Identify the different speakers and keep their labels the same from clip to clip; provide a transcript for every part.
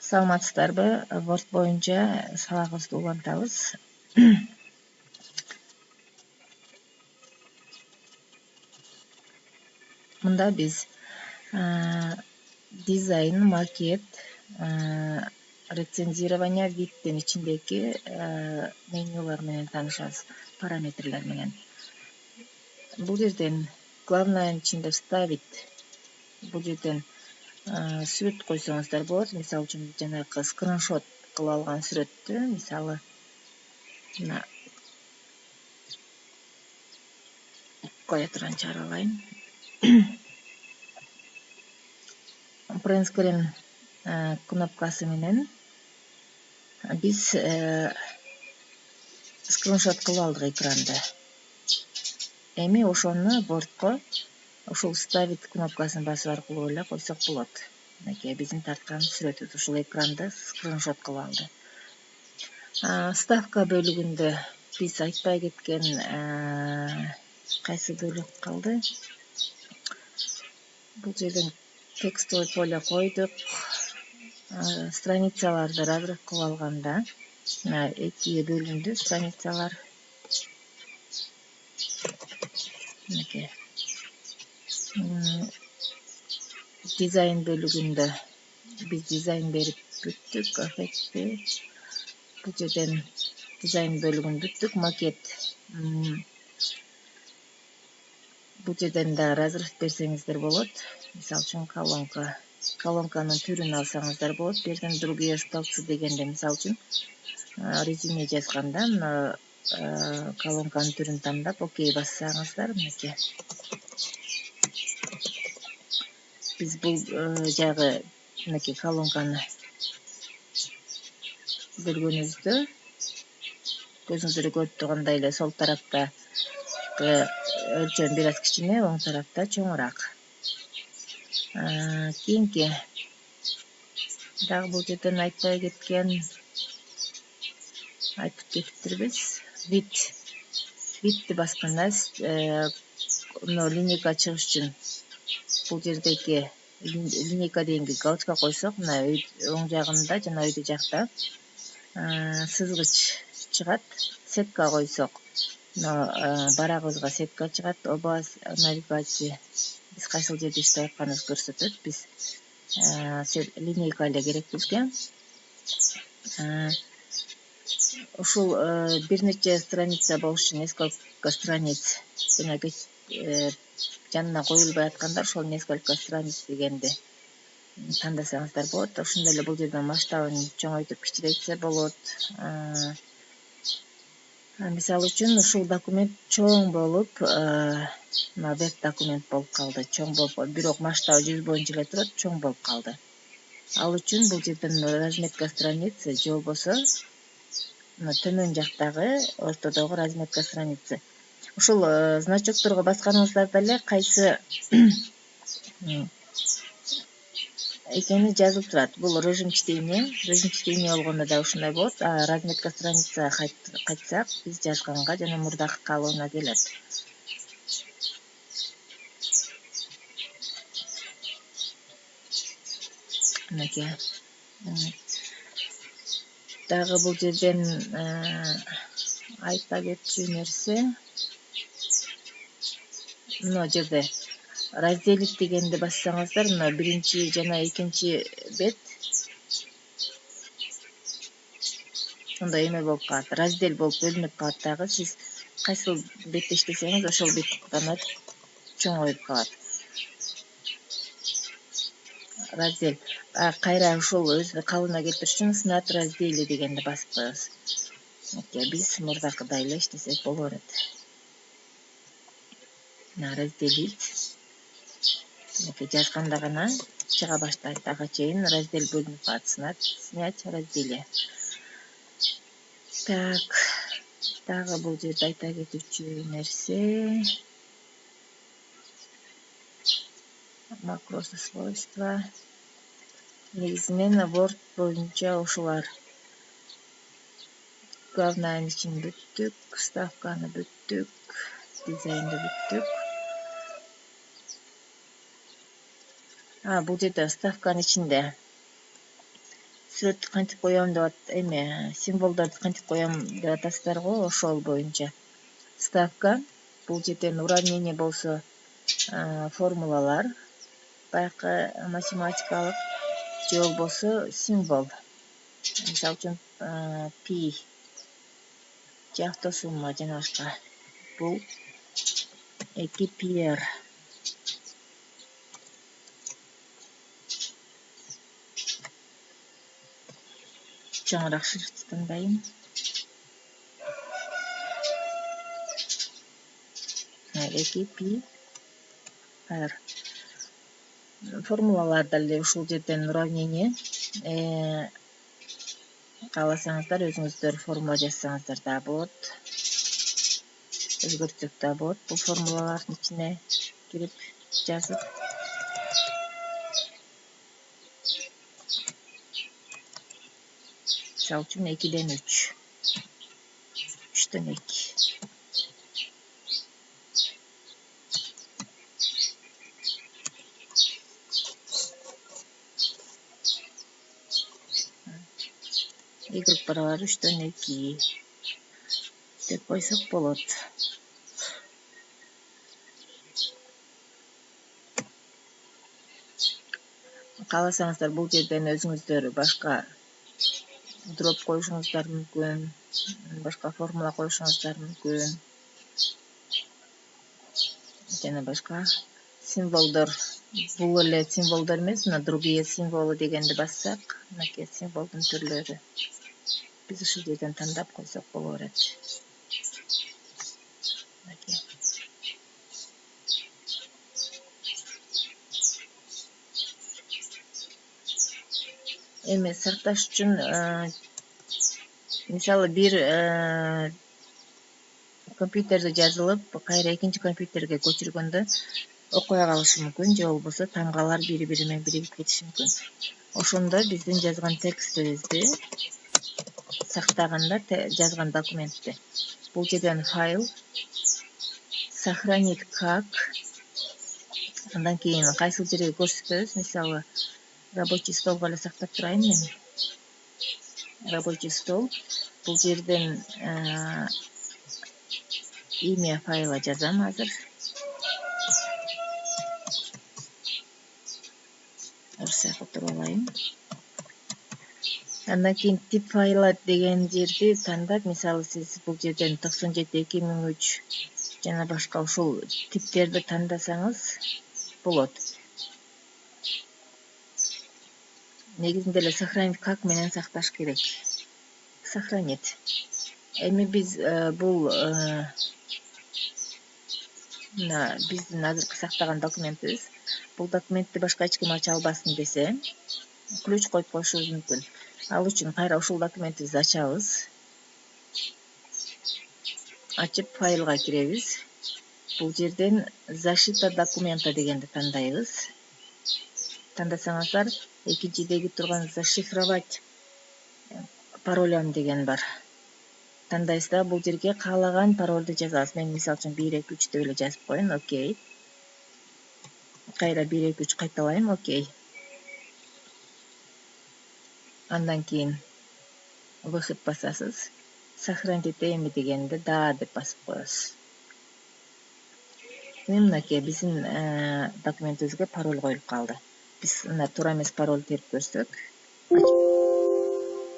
Speaker 1: Саламатсыздарбы? Word боюнча сабагыбызды улантабыз. Мында биз дизайн, макет, рецензирование, видтин ичиндеги менюлар менен таанышабыз, параметрлер менен. Бул жерден главныйын ичинде вставить, бул жерден сүрөт койсоңуздар болот. Мисалы үчүн жанагы скриншот кылып алган сүрөттү, мисалы мына кое турган чыгаралайын. Print screen кнопкасы менен биз скриншот кылып алдык экранды. Эми ошону Wordко ушул вставить кнопкасын басып аркылуу эле койсок болот. Мынакей биздин тарткан сүрөтүбүз ушул экранды скриншот кылып алды. Ставка бөлүгүндө биз айтпай кеткен кайсы бөлүк калды? Бул жерден текстовый поле койдук. Страницаларды разрыв кылып алганда экиге бөлүндү страницалар. Мынакей. Дизайн бөлүгүндө биз дизайн берип бүттүк, эффектти. Бул жерден дизайн бөлүгүн бүттүк, макет. Бул жерден да разрыв берсеңиздер болот. Мисалы үчүн колонканын түрүн алсаңыздар болот. Бу жерден другие столбцы дегенде, мисалы үчүн резюме жазганда мына колонканын түрүн тандап окей бассаңыздар, мынакей. Биз бул жагы мынакей колонканы бөлгөнүбүздө көзүңүздөр көрүп тургандай эле сол тарапта өлчөм бир аз кичине, оң тарапта чоңураак. Кийинки дагы бул жерден айтпай кеткен, айтып кетиптирбиз. Видти басканда линейка чыгыш үчүн бул жердеги линейка дегенге галочка койсок, мына оң жагында жана өйдө жакта сызгыч чыгат. Сетка койсок, барагыбызга сетка чыгат. Оба навигация. Биз кайсыл жерде иштеп атканыбызды көрсөтөт. Биз линейка эле керек бизге. Ушул бир нече страница болуш үчүн несколько страниц жанына коюлбай аткандар ошол несколько страниц дегенди тандасаңыздар болот. Ошондой эле бул жерден масштабын чоңойтуп кичирейтсе болот. Мисалы үчүн ушул документ чоң болуп, веб документ болуп калды. Чоң болуп, бирок масштабы 100 боюнча эле турат, чоң болуп калды. Ал үчүн бул жерден разметка страницы же болбосо төмөн жактагы ортодогу разметка страницы. Ушул значокторго басканыңыздарда эле кайсы экени жазылып турат. Бул режим чтения. Режим чтения болгондо да ушундай болот. Разметка страница кайтсак, биз жазганга жана мурдакы калыбына келет. Мынакей. Дагы бул жерден айта кетчү нерсе. Мына жерде разделить дегенди бассаңыздар, мына биринчи жана экинчи бет мындай эме болуп калат, раздел болуп бөлүнүп калат дагы. Сиз кайсыл бетте иштесеңиз, ошол бет гана чоңоюп калат. Раздел. Кайра ушул өзүнүн калыбына келтириш үчүн снат раздели дегенди басып коебуз. Биз мурдакыдай эле иштесек боло берет. Разделить. Жазганда гана чыга баштайт. Ага чейин раздел бөлүнүп калат. Снять разделе. Так, дагы бул жерде айта кетүүчү нерсе. Макросы свойства. Негизинен Word боюнча ушулар. Главныйын ичин бүттүк, ставканы бүттүк, дизайнды бүттүк. Бул жерде ставканын ичинде сүрөттү кантип коем деп символдорду кантип коем деп атасыздар го, ошол боюнча. Ставка бул жерден уравнение болсо формулалар, баягы математикалык, же болбосо символ. Мисалы үчүн пи же автосумма жана башка. Бул 2πr. Чоңураак шрифт тандайм. Эки пи р. Формулалар деле ушул жерден уравнение. Кааласаңыздар өзүңүздөр формула жазсаңыздар да болот. Өзгөртсөк да болот. Бул формулалардын ичине кирип жазып. Мисалы үчүн 2ден 3. 3ден 2. Y барабар 3ден 2 деп койсок болот. Кааласаңыздар бул жерден өзүңүздөр башка дроп коюшуңуздар мүмкүн, башка формула коюшуңуздар мүмкүн. Жана башка символдор, бул эле символдор эмес, мына другие символы дегенди бассак, мынакей символдун түрлөрү. Биз ушул жерден тандап койсок боло берет. Эми сакташ үчүн мисалы бир компьютерде жазылып, кайра экинчи компьютерге көчүргөндө окуя калышы мүмкүн, же болбосо тамгалар бири-бири менен биригип кетиши мүмкүн. Ошондо биздин жазган текстибизди сактаганда, жазган документти бул жерден файл, сохранить как, андан кийин кайсыл жерге көрсөтөбүз. Мисалы, рабочий столго эле сактап турайын мен. Рабочий стол. Бул жерден имя файла жазам азыр. Орусия которуп алайын. Андан кийин тип файла деген жерди тандап, мисалы сиз бул жерден 97-2003 жана башка ушул типтерди тандасаңыз болот. Негизинде эле сохранить как менен сакташ керек. Сохранить. Эми биз бул мына биздин азыркы сактаган документибиз. Бул документти башка эч ким ача албасын десе, ключ коюп коюшубуз мүмкүн. Ал үчүн кайра ушул документибизди ачабыз. Ачып файлга киребиз. Бул жерден защита документа дегенди тандайбыз. Тандасаңыздар, экинчидеги турган зашифровать паролям деген бар. Тандайсыздар, бул жерге каалаган паролду жазасыз. Мен мисалы үчүн 123 деп эле жазып коеюн. Окей. Кайра 123 кайталайм. Окей. Андан кийин выход басасыз. Сохранить эми дегенде да деп басып коесуз. Мынакей биздин документибизге пароль коюлуп калды. Биз мына туура эмес пароль терип көрсөк,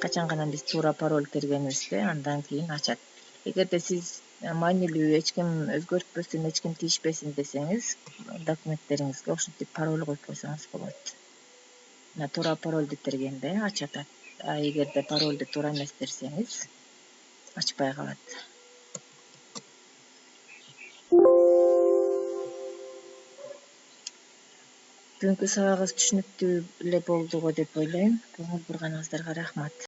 Speaker 1: качан гана биз туура пароль тергенибизде, андан кийин ачат. Эгерде сиз маанилүү, эч ким өзгөртпөсүн, эч ким тийишпесин десеңиз, документтериңизге ушинтип пароль коюп койсоңуз болот. Мына туура парольду тергенде ачатат. А эгерде парольду туура эмес терсеңиз, ачпай калат. Бүгүнкү сабагыбыз түшүнүктүү эле болду го деп ойлойм. Көңүл бурганыңыздарга рахмат.